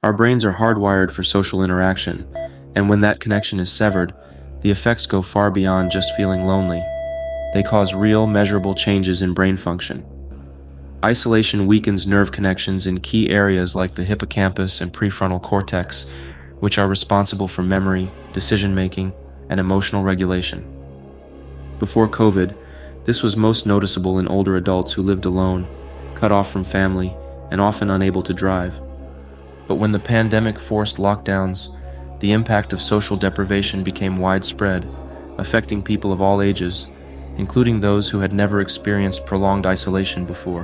Our brains are hardwired for social interaction, and when that connection is severed, the effects go far beyond just feeling lonely. They cause real, measurable changes in brain function. Isolation weakens nerve connections in key areas like the hippocampus and prefrontal cortex, which are responsible for memory, decision-making, and emotional regulation. Before COVID, this was most noticeable in older adults who lived alone, cut off from family, and often unable to drive. But when the pandemic forced lockdowns, the impact of social deprivation became widespread, affecting people of all ages, including those who had never experienced prolonged isolation before.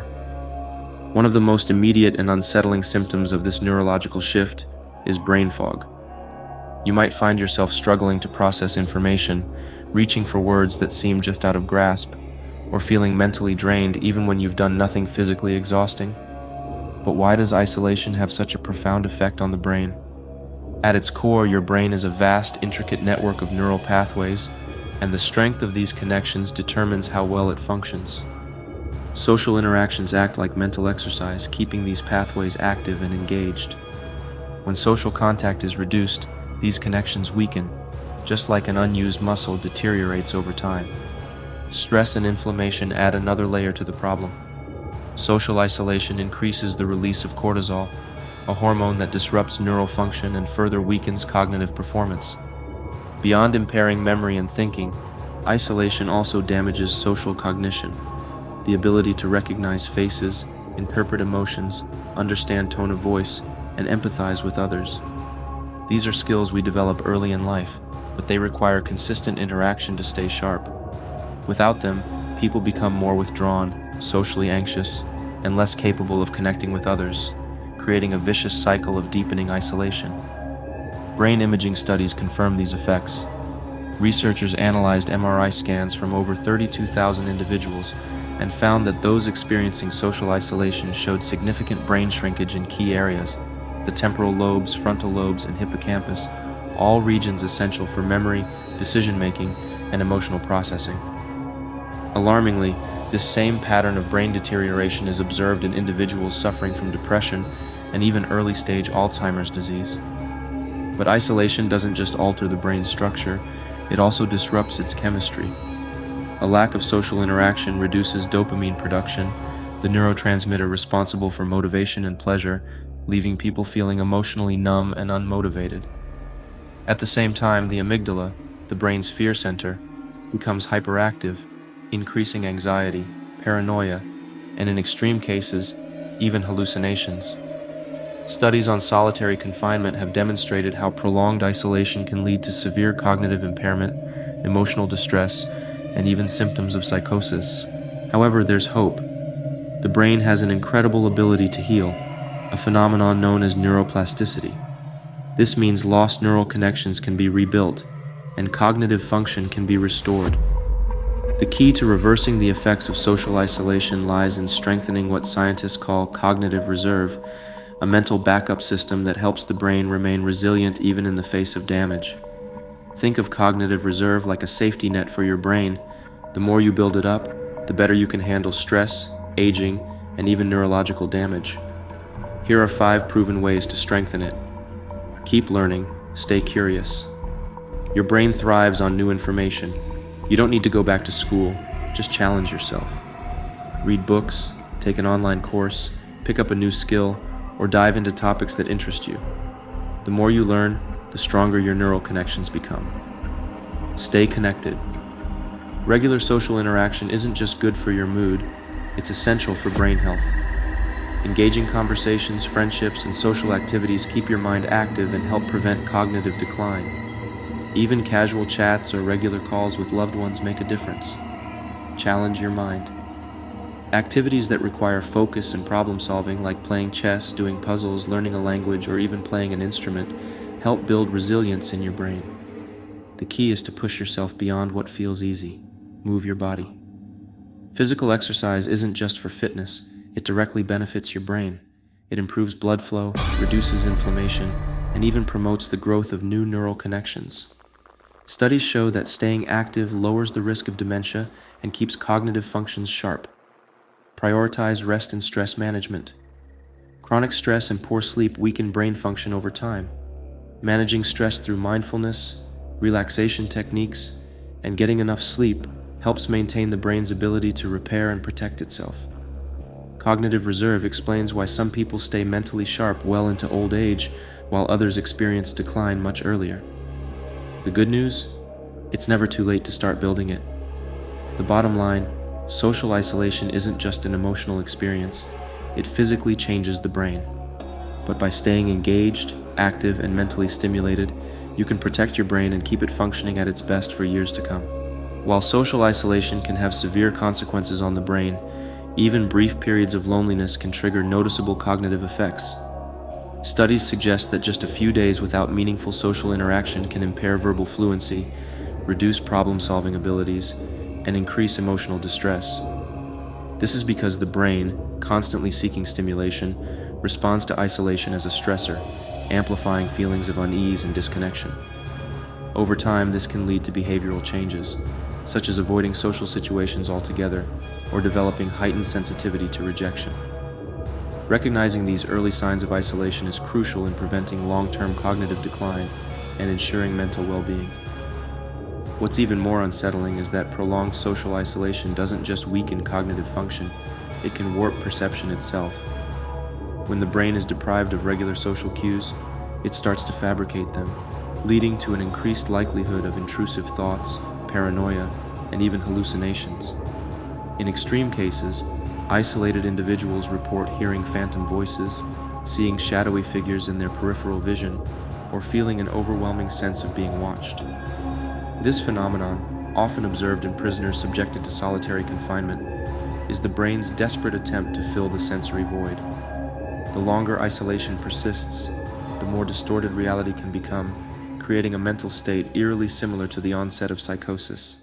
One of the most immediate and unsettling symptoms of this neurological shift is brain fog. You might find yourself struggling to process information, reaching for words that seem just out of grasp, or feeling mentally drained even when you've done nothing physically exhausting. But why does isolation have such a profound effect on the brain? At its core, your brain is a vast, intricate network of neural pathways, and the strength of these connections determines how well it functions. Social interactions act like mental exercise, keeping these pathways active and engaged. When social contact is reduced, these connections weaken, just like an unused muscle deteriorates over time. Stress and inflammation add another layer to the problem. Social isolation increases the release of cortisol, a hormone that disrupts neural function and further weakens cognitive performance. Beyond impairing memory and thinking, isolation also damages social cognition, the ability to recognize faces, interpret emotions, understand tone of voice, and empathize with others. These are skills we develop early in life, but they require consistent interaction to stay sharp. Without them, people become more withdrawn, socially anxious, and less capable of connecting with others, creating a vicious cycle of deepening isolation. Brain imaging studies confirm these effects. Researchers analyzed MRI scans from over 32,000 individuals and found that those experiencing social isolation showed significant brain shrinkage in key areas: the temporal lobes, frontal lobes, and hippocampus, all regions essential for memory, decision-making, and emotional processing. Alarmingly, this same pattern of brain deterioration is observed in individuals suffering from depression and even early-stage Alzheimer's disease. But isolation doesn't just alter the brain's structure, it also disrupts its chemistry. A lack of social interaction reduces dopamine production, the neurotransmitter responsible for motivation and pleasure, leaving people feeling emotionally numb and unmotivated. At the same time, the amygdala, the brain's fear center, becomes hyperactive, increasing anxiety, paranoia, and in extreme cases, even hallucinations. Studies on solitary confinement have demonstrated how prolonged isolation can lead to severe cognitive impairment, emotional distress, and even symptoms of psychosis. However, there's hope. The brain has an incredible ability to heal, a phenomenon known as neuroplasticity. This means lost neural connections can be rebuilt, and cognitive function can be restored. The key to reversing the effects of social isolation lies in strengthening what scientists call cognitive reserve, a mental backup system that helps the brain remain resilient even in the face of damage. Think of cognitive reserve like a safety net for your brain. The more you build it up, the better you can handle stress, aging, and even neurological damage. Here are 5 proven ways to strengthen it. Keep learning, stay curious. Your brain thrives on new information. You don't need to go back to school, just challenge yourself. Read books, take an online course, pick up a new skill, or dive into topics that interest you. The more you learn, the stronger your neural connections become. Stay connected. Regular social interaction isn't just good for your mood, it's essential for brain health. Engaging conversations, friendships, and social activities keep your mind active and help prevent cognitive decline. Even casual chats or regular calls with loved ones make a difference. Challenge your mind. Activities that require focus and problem solving, like playing chess, doing puzzles, learning a language, or even playing an instrument, help build resilience in your brain. The key is to push yourself beyond what feels easy. Move your body. Physical exercise isn't just for fitness, it directly benefits your brain. It improves blood flow, reduces inflammation, and even promotes the growth of new neural connections. Studies show that staying active lowers the risk of dementia and keeps cognitive functions sharp. Prioritize rest and stress management. Chronic stress and poor sleep weaken brain function over time. Managing stress through mindfulness, relaxation techniques, and getting enough sleep helps maintain the brain's ability to repair and protect itself. Cognitive reserve explains why some people stay mentally sharp well into old age, while others experience decline much earlier. The good news? It's never too late to start building it. The bottom line, social isolation isn't just an emotional experience, it physically changes the brain. But by staying engaged, active, and mentally stimulated, you can protect your brain and keep it functioning at its best for years to come. While social isolation can have severe consequences on the brain, even brief periods of loneliness can trigger noticeable cognitive effects. Studies suggest that just a few days without meaningful social interaction can impair verbal fluency, reduce problem-solving abilities, and increase emotional distress. This is because the brain, constantly seeking stimulation, responds to isolation as a stressor, amplifying feelings of unease and disconnection. Over time, this can lead to behavioral changes, such as avoiding social situations altogether or developing heightened sensitivity to rejection. Recognizing these early signs of isolation is crucial in preventing long-term cognitive decline and ensuring mental well-being. What's even more unsettling is that prolonged social isolation doesn't just weaken cognitive function, it can warp perception itself. When the brain is deprived of regular social cues, it starts to fabricate them, leading to an increased likelihood of intrusive thoughts, paranoia, and even hallucinations. In extreme cases, isolated individuals report hearing phantom voices, seeing shadowy figures in their peripheral vision, or feeling an overwhelming sense of being watched. This phenomenon, often observed in prisoners subjected to solitary confinement, is the brain's desperate attempt to fill the sensory void. The longer isolation persists, the more distorted reality can become, creating a mental state eerily similar to the onset of psychosis.